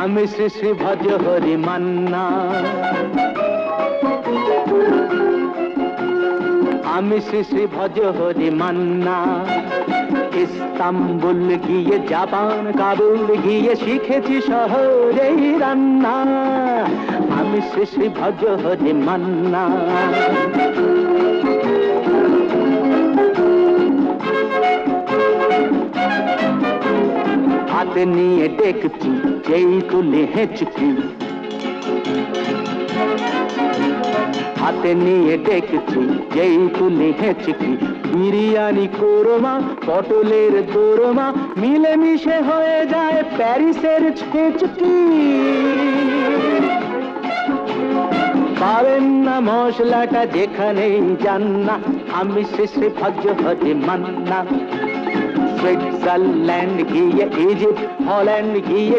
আমি শ্রী শ্রী ভজ হরি মান্না, আমি শ্রী শ্রী ভজ হরি মান্না। ইস্তাম্বুল গিয়ে জাপান কাবুল গিয়ে শিখেছি শহরেই রান্না, আমি শ্রী শ্রী ভজ হরি মান্না। হাতে নিয়ে ডেকচি যেই তুলে হেঁচকি, হাতে নিয়ে ডেকচি যেই তুলে হেঁচকি। বিরিয়ানি কোরমা পটলের দোরমা মিলেমিশে হয়ে যায় প্যারিসের ছেচকি। পাবেন না মশলাটা যেখানেই যান না, আমি শ্রী শ্রী ভজ হরি মান্না। সুইজারল্যান্ড গিয়ে ইজিপ্ট হল্যান্ড গিয়ে